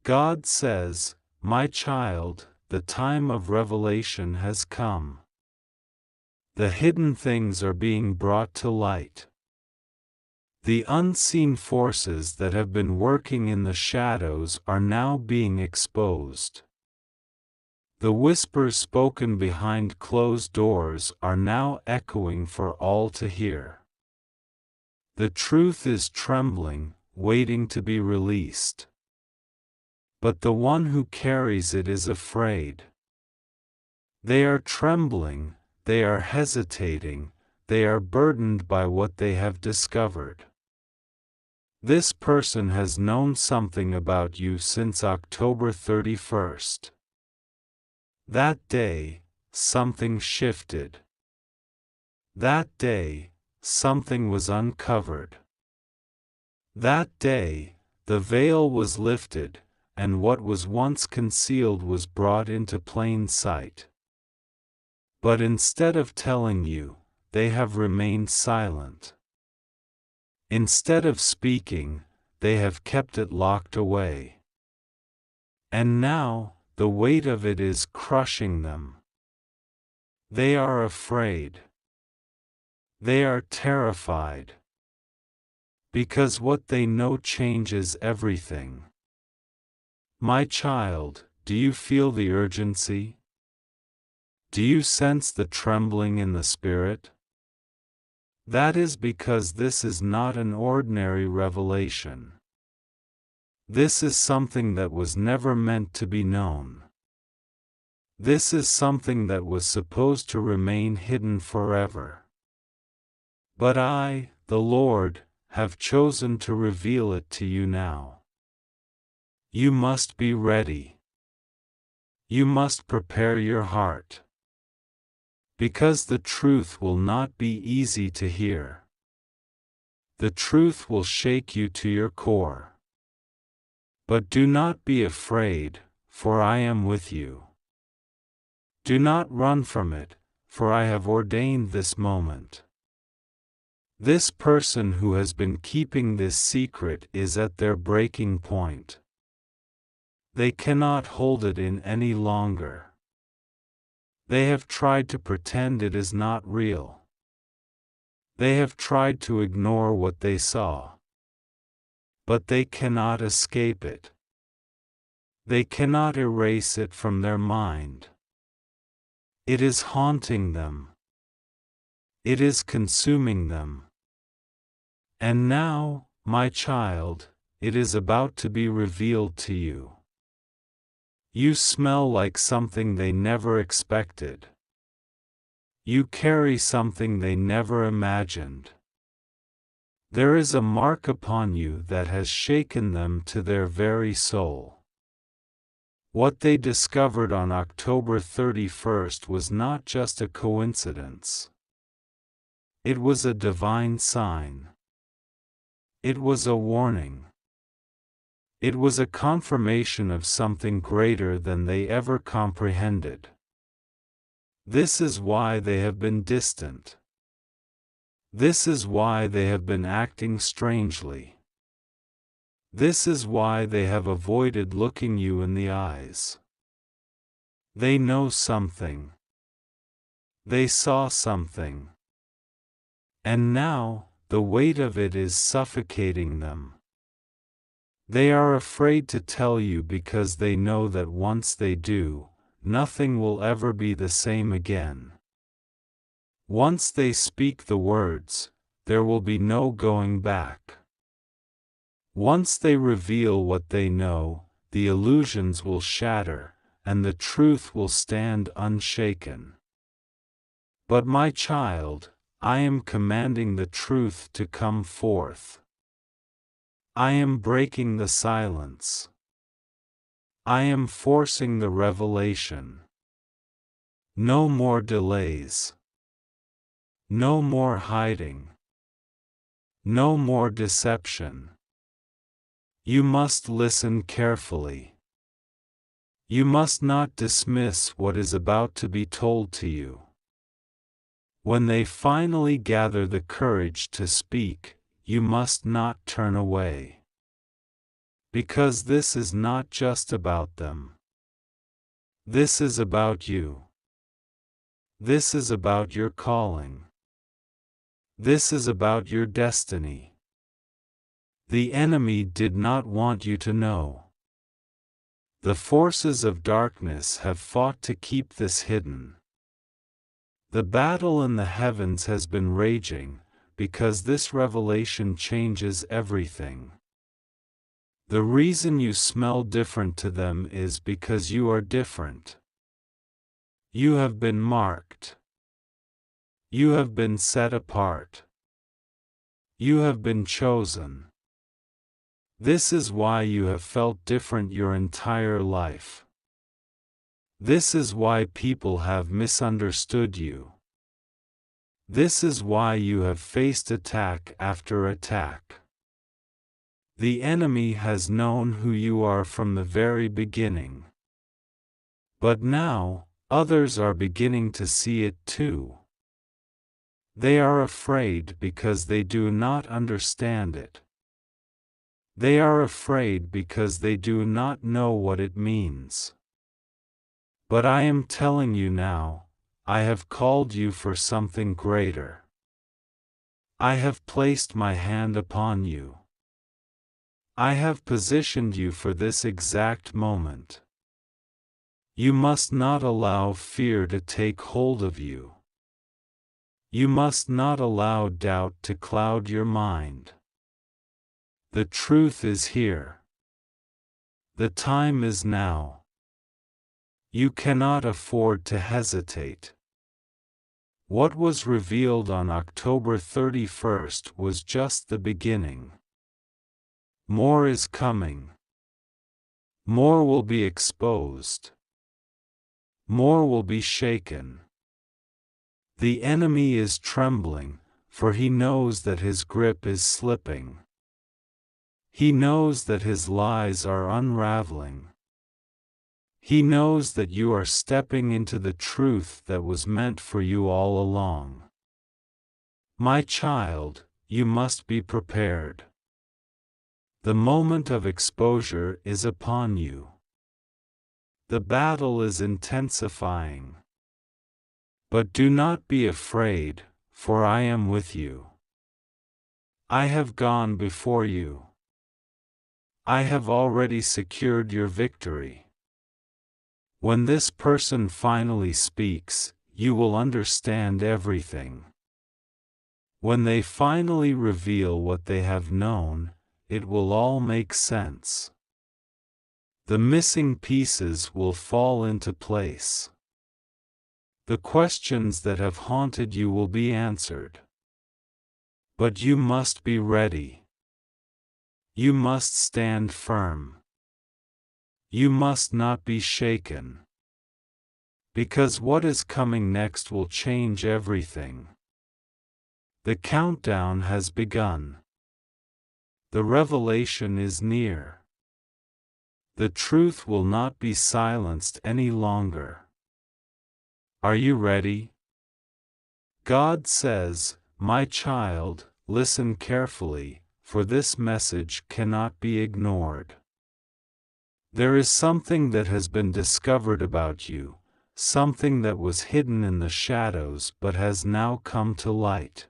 God says, "My child, the time of revelation has come. The hidden things are being brought to light. The unseen forces that have been working in the shadows are now being exposed. The whispers spoken behind closed doors are now echoing for all to hear. The truth is trembling, waiting to be released. But the one who carries it is afraid. They are trembling, they are hesitating, they are burdened by what they have discovered. This person has known something about you since October 31st. That day, something shifted. That day, something was uncovered. That day, the veil was lifted, and what was once concealed was brought into plain sight. But instead of telling you, they have remained silent. Instead of speaking, they have kept it locked away. And now, the weight of it is crushing them. They are afraid. They are terrified. Because what they know changes everything. My child, do you feel the urgency? Do you sense the trembling in the spirit? That is because this is not an ordinary revelation. This is something that was never meant to be known. This is something that was supposed to remain hidden forever. But I, the Lord, have chosen to reveal it to you now. You must be ready. You must prepare your heart. Because the truth will not be easy to hear. The truth will shake you to your core. But do not be afraid, for I am with you. Do not run from it, for I have ordained this moment. This person who has been keeping this secret is at their breaking point. They cannot hold it in any longer. They have tried to pretend it is not real. They have tried to ignore what they saw. But they cannot escape it. They cannot erase it from their mind. It is haunting them. It is consuming them. And now, my child, it is about to be revealed to you. You smell like something they never expected. You carry something they never imagined. There is a mark upon you that has shaken them to their very soul. What they discovered on October 31st was not just a coincidence. It was a divine sign. It was a warning. It was a confirmation of something greater than they ever comprehended. This is why they have been distant. This is why they have been acting strangely. This is why they have avoided looking you in the eyes. They know something. They saw something. And now, the weight of it is suffocating them. They are afraid to tell you because they know that once they do, nothing will ever be the same again. Once they speak the words, there will be no going back. Once they reveal what they know, the illusions will shatter, and the truth will stand unshaken. But my child, I am commanding the truth to come forth. I am breaking the silence. I am forcing the revelation. No more delays. No more hiding. No more deception. You must listen carefully. You must not dismiss what is about to be told to you. When they finally gather the courage to speak, you must not turn away. Because this is not just about them. This is about you. This is about your calling. This is about your destiny. The enemy did not want you to know. The forces of darkness have fought to keep this hidden. The battle in the heavens has been raging, because this revelation changes everything. The reason you smell different to them is because you are different. You have been marked. You have been set apart. You have been chosen. This is why you have felt different your entire life. This is why people have misunderstood you. This is why you have faced attack after attack. The enemy has known who you are from the very beginning. But now, others are beginning to see it too. They are afraid because they do not understand it. They are afraid because they do not know what it means. But I am telling you now, I have called you for something greater. I have placed my hand upon you. I have positioned you for this exact moment. You must not allow fear to take hold of you. You must not allow doubt to cloud your mind. The truth is here. The time is now. You cannot afford to hesitate. What was revealed on October 31st was just the beginning. More is coming. More will be exposed. More will be shaken. The enemy is trembling, for he knows that his grip is slipping. He knows that his lies are unraveling. He knows that you are stepping into the truth that was meant for you all along. My child, you must be prepared. The moment of exposure is upon you. The battle is intensifying. But do not be afraid, for I am with you. I have gone before you. I have already secured your victory. When this person finally speaks, you will understand everything. When they finally reveal what they have known, it will all make sense. The missing pieces will fall into place. The questions that have haunted you will be answered. But you must be ready. You must stand firm. You must not be shaken. Because what is coming next will change everything. The countdown has begun. The revelation is near. The truth will not be silenced any longer. Are you ready? God says, my child, listen carefully, for this message cannot be ignored. There is something that has been discovered about you, something that was hidden in the shadows but has now come to light.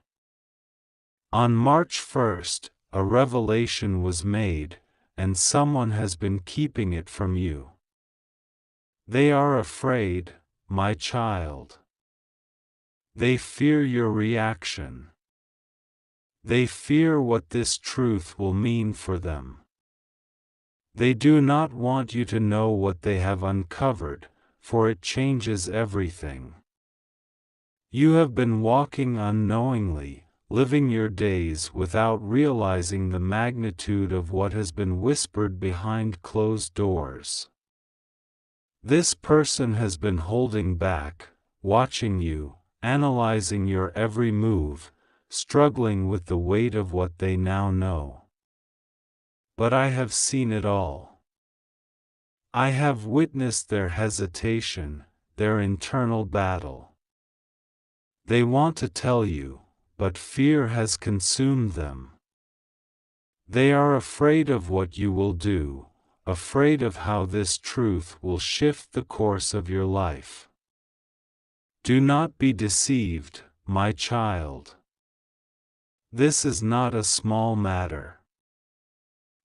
On March 1st, a revelation was made, and someone has been keeping it from you. They are afraid, my child. They fear your reaction. They fear what this truth will mean for them. They do not want you to know what they have uncovered, for it changes everything. You have been walking unknowingly, living your days without realizing the magnitude of what has been whispered behind closed doors. This person has been holding back, watching you, analyzing your every move, struggling with the weight of what they now know. But I have seen it all. I have witnessed their hesitation, their internal battle. They want to tell you, but fear has consumed them. They are afraid of what you will do, afraid of how this truth will shift the course of your life. Do not be deceived, my child. This is not a small matter.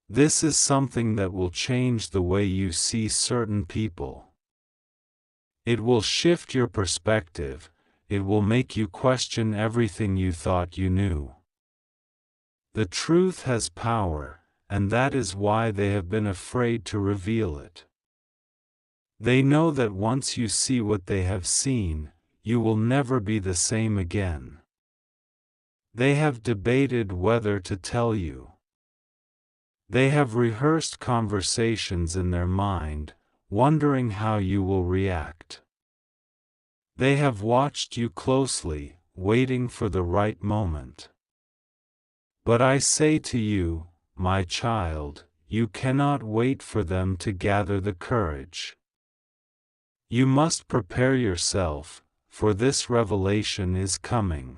This is something that will change the way you see certain people. It will shift your perspective, it will make you question everything you thought you knew. The truth has power, and that is why they have been afraid to reveal it. They know that once you see what they have seen, you will never be the same again. They have debated whether to tell you. They have rehearsed conversations in their mind, wondering how you will react. They have watched you closely, waiting for the right moment. But I say to you, my child, you cannot wait for them to gather the courage. You must prepare yourself, for this revelation is coming.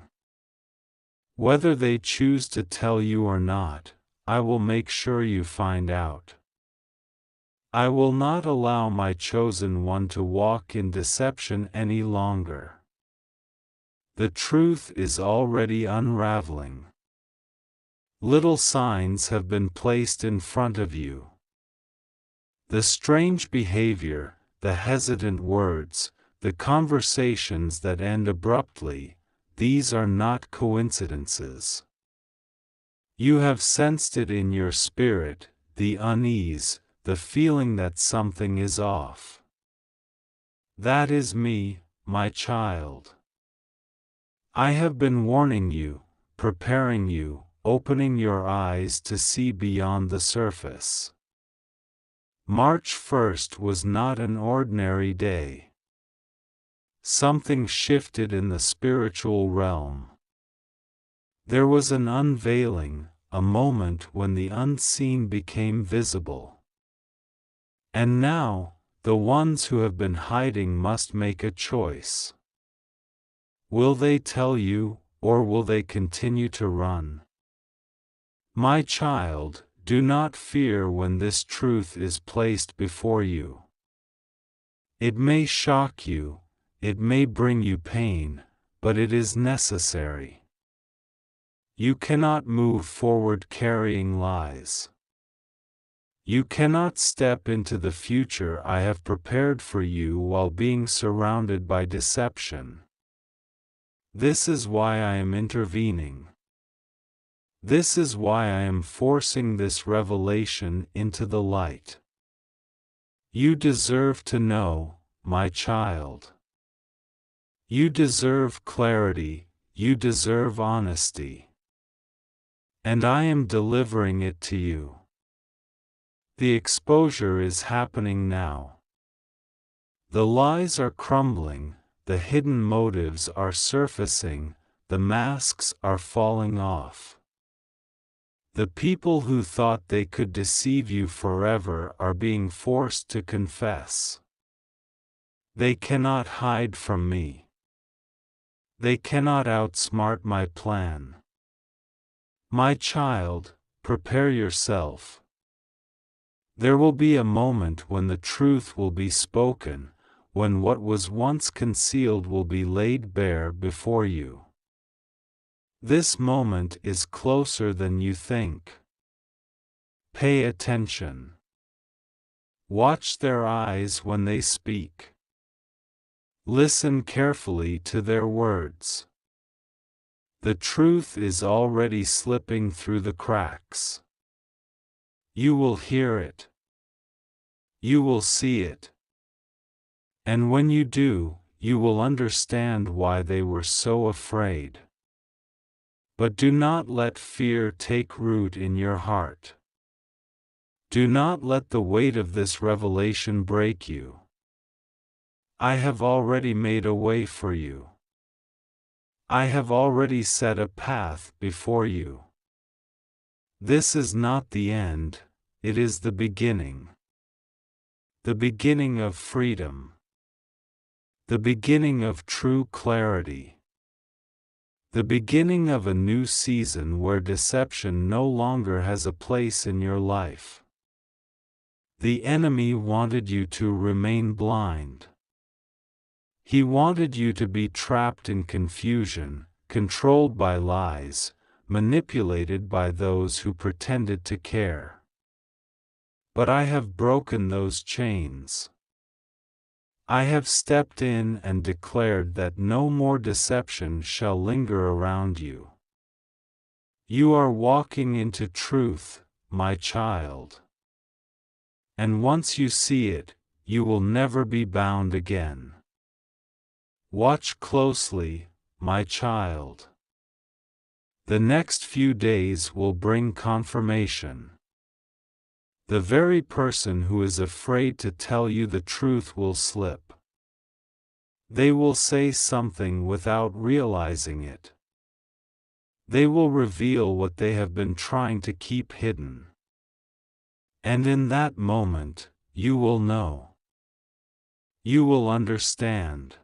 Whether they choose to tell you or not, I will make sure you find out. I will not allow my chosen one to walk in deception any longer. The truth is already unraveling. Little signs have been placed in front of you. The strange behavior, the hesitant words, the conversations that end abruptly, these are not coincidences. You have sensed it in your spirit, the unease, the feeling that something is off. That is me, my child. I have been warning you, preparing you, opening your eyes to see beyond the surface. March 1st was not an ordinary day. Something shifted in the spiritual realm. There was an unveiling, a moment when the unseen became visible. And now, the ones who have been hiding must make a choice. Will they tell you, or will they continue to run? My child, do not fear when this truth is placed before you. It may shock you, it may bring you pain, but it is necessary. You cannot move forward carrying lies. You cannot step into the future I have prepared for you while being surrounded by deception. This is why I am intervening. This is why I am forcing this revelation into the light. You deserve to know, my child. You deserve clarity, you deserve honesty. And I am delivering it to you. The exposure is happening now. The lies are crumbling, the hidden motives are surfacing, the masks are falling off. The people who thought they could deceive you forever are being forced to confess. They cannot hide from me. They cannot outsmart my plan. My child, prepare yourself. There will be a moment when the truth will be spoken, when what was once concealed will be laid bare before you. This moment is closer than you think. Pay attention. Watch their eyes when they speak. Listen carefully to their words. The truth is already slipping through the cracks. You will hear it. You will see it. And when you do, you will understand why they were so afraid. But do not let fear take root in your heart. Do not let the weight of this revelation break you. I have already made a way for you. I have already set a path before you. This is not the end, it is the beginning. The beginning of freedom. The beginning of true clarity. The beginning of a new season where deception no longer has a place in your life. The enemy wanted you to remain blind. He wanted you to be trapped in confusion, controlled by lies, manipulated by those who pretended to care. But I have broken those chains. I have stepped in and declared that no more deception shall linger around you. You are walking into truth, my child. And once you see it, you will never be bound again. Watch closely, my child. The next few days will bring confirmation. The very person who is afraid to tell you the truth will slip. They will say something without realizing it. They will reveal what they have been trying to keep hidden. And in that moment, you will know. You will understand.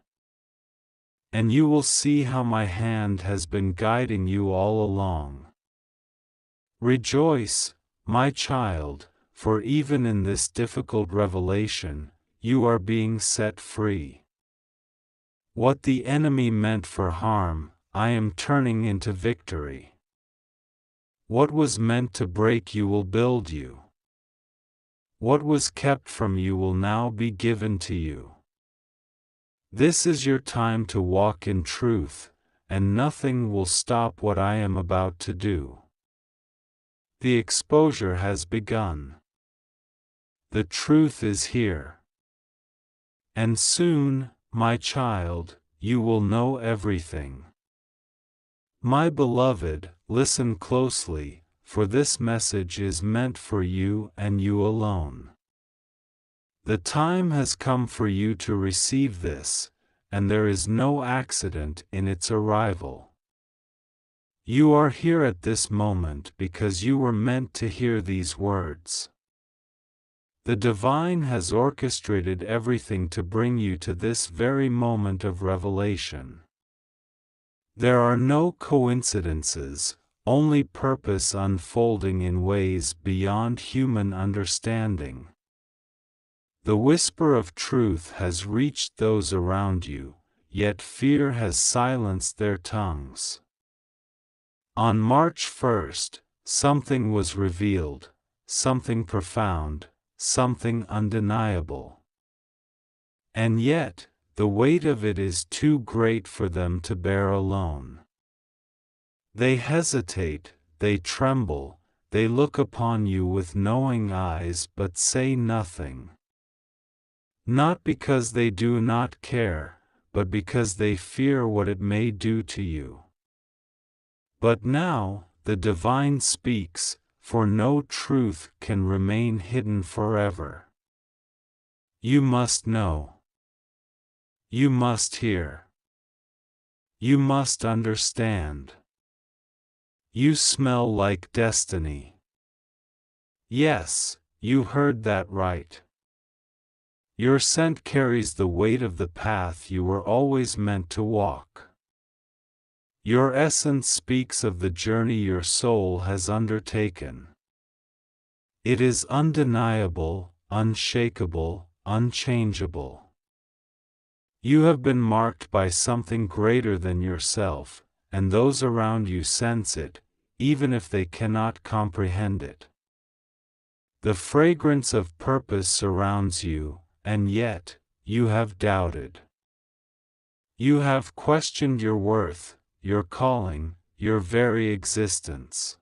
And you will see how my hand has been guiding you all along. Rejoice, my child, for even in this difficult revelation, you are being set free. What the enemy meant for harm, I am turning into victory. What was meant to break you will build you. What was kept from you will now be given to you. This is your time to walk in truth, and nothing will stop what I am about to do. The exposure has begun. The truth is here. And soon, my child, you will know everything. My beloved, listen closely, for this message is meant for you and you alone. The time has come for you to receive this, and there is no accident in its arrival. You are here at this moment because you were meant to hear these words. The divine has orchestrated everything to bring you to this very moment of revelation. There are no coincidences, only purpose unfolding in ways beyond human understanding. The whisper of truth has reached those around you, yet fear has silenced their tongues. On March 1st, something was revealed, something profound, something undeniable. And yet, the weight of it is too great for them to bear alone. They hesitate, they tremble, they look upon you with knowing eyes but say nothing. Not because they do not care, but because they fear what it may do to you. But now, the divine speaks, for no truth can remain hidden forever. You must know. You must hear. You must understand. You smell like destiny. Yes, you heard that right. Your scent carries the weight of the path you were always meant to walk. Your essence speaks of the journey your soul has undertaken. It is undeniable, unshakable, unchangeable. You have been marked by something greater than yourself, and those around you sense it, even if they cannot comprehend it. The fragrance of purpose surrounds you, and yet, you have doubted. You have questioned your worth, your calling, your very existence.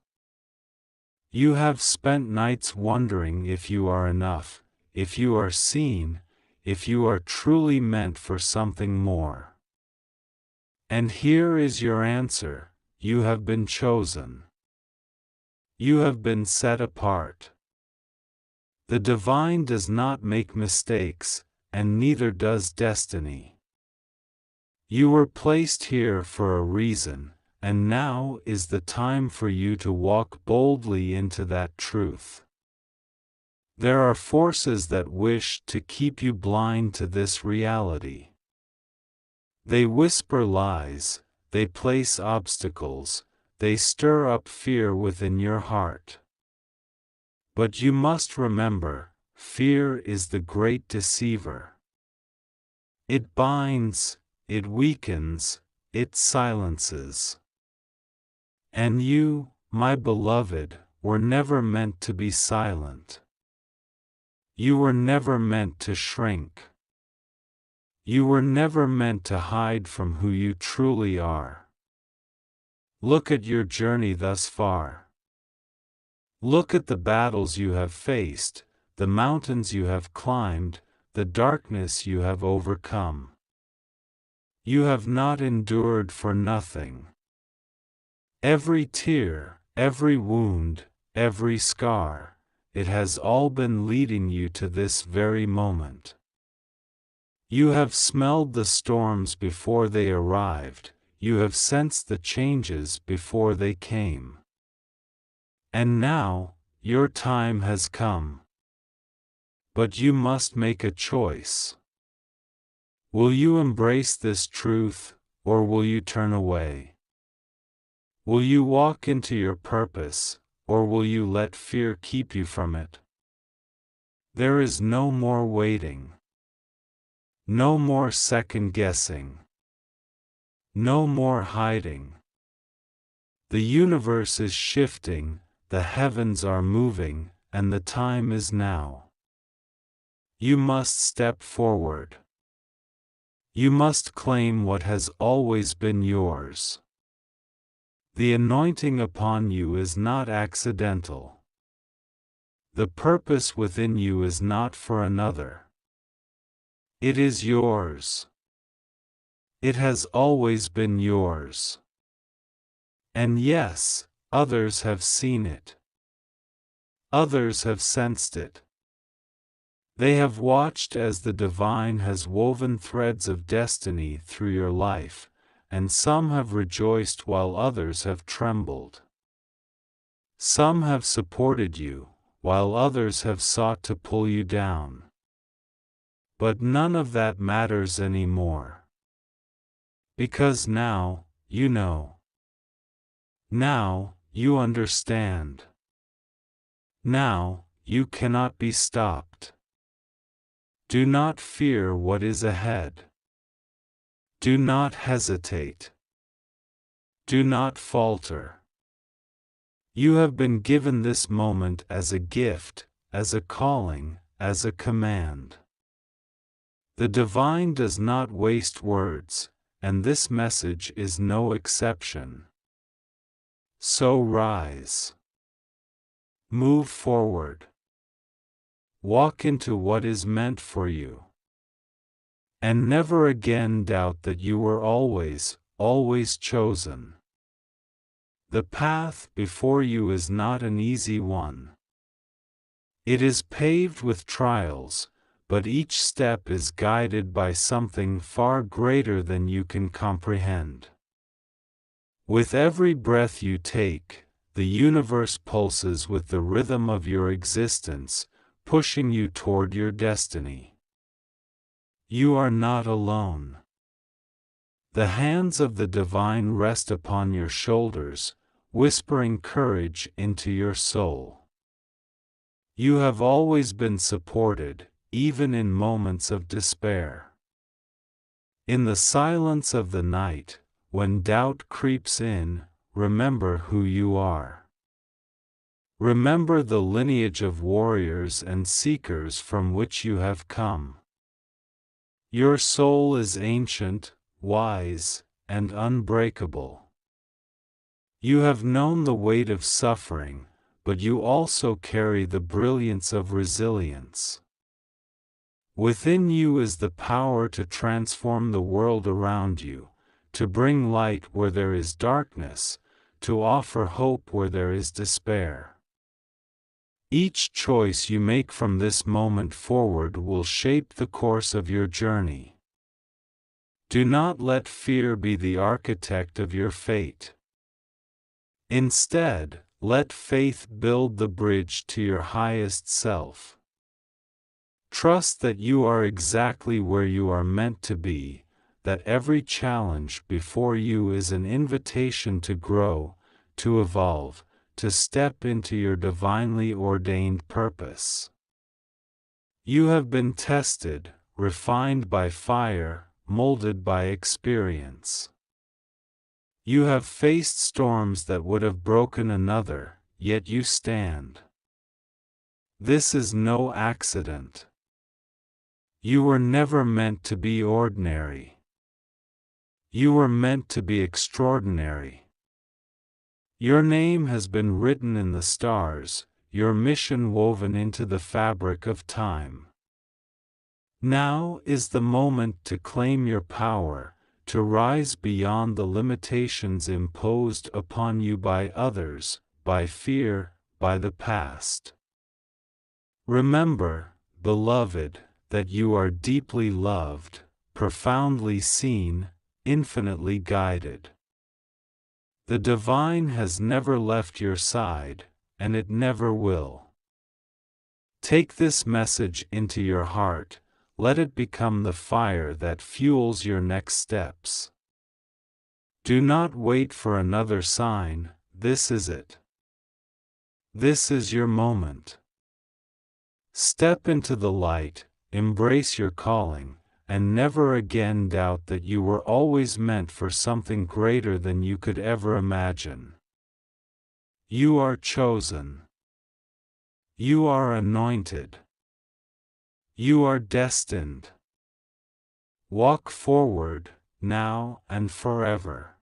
You have spent nights wondering if you are enough, if you are seen, if you are truly meant for something more. And here is your answer: you have been chosen. You have been set apart. The divine does not make mistakes, and neither does destiny. You were placed here for a reason, and now is the time for you to walk boldly into that truth. There are forces that wish to keep you blind to this reality. They whisper lies, they place obstacles, they stir up fear within your heart. But you must remember, fear is the great deceiver. It binds, it weakens, it silences. And you, my beloved, were never meant to be silent. You were never meant to shrink. You were never meant to hide from who you truly are. Look at your journey thus far. Look at the battles you have faced, the mountains you have climbed, the darkness you have overcome. You have not endured for nothing. Every tear, every wound, every scar, it has all been leading you to this very moment. You have smelled the storms before they arrived, you have sensed the changes before they came. And now, your time has come. But you must make a choice. Will you embrace this truth, or will you turn away? Will you walk into your purpose, or will you let fear keep you from it? There is no more waiting. No more second-guessing. No more hiding. The universe is shifting, the heavens are moving, and the time is now. You must step forward. You must claim what has always been yours. The anointing upon you is not accidental. The purpose within you is not for another. It is yours. It has always been yours. And yes, others have seen it. Others have sensed it. They have watched as the divine has woven threads of destiny through your life, and some have rejoiced while others have trembled. Some have supported you, while others have sought to pull you down. But none of that matters anymore. Because now, you know. Now, you understand. Now, you cannot be stopped. Do not fear what is ahead. Do not hesitate. Do not falter. You have been given this moment as a gift, as a calling, as a command. The divine does not waste words, and this message is no exception. So rise. Move forward. Walk into what is meant for you. And never again doubt that you were always, always chosen. The path before you is not an easy one. It is paved with trials, but each step is guided by something far greater than you can comprehend. With every breath you take, the universe pulses with the rhythm of your existence, pushing you toward your destiny. You are not alone. The hands of the divine rest upon your shoulders, whispering courage into your soul. You have always been supported, even in moments of despair. In the silence of the night, when doubt creeps in, remember who you are. Remember the lineage of warriors and seekers from which you have come. Your soul is ancient, wise, and unbreakable. You have known the weight of suffering, but you also carry the brilliance of resilience. Within you is the power to transform the world around you, to bring light where there is darkness, to offer hope where there is despair. Each choice you make from this moment forward will shape the course of your journey. Do not let fear be the architect of your fate. Instead, let faith build the bridge to your highest self. Trust that you are exactly where you are meant to be, that every challenge before you is an invitation to grow, to evolve, to step into your divinely ordained purpose. You have been tested, refined by fire, molded by experience. You have faced storms that would have broken another, yet you stand. This is no accident. You were never meant to be ordinary. You were meant to be extraordinary. Your name has been written in the stars, your mission woven into the fabric of time. Now is the moment to claim your power, to rise beyond the limitations imposed upon you by others, by fear, by the past. Remember, beloved, that you are deeply loved, profoundly seen, infinitely guided. The divine has never left your side, and it never will. Take this message into your heart, let it become the fire that fuels your next steps. Do not wait for another sign, this is it. This is your moment. Step into the light, embrace your calling, and never again doubt that you were always meant for something greater than you could ever imagine. You are chosen. You are anointed. You are destined. Walk forward, now and forever.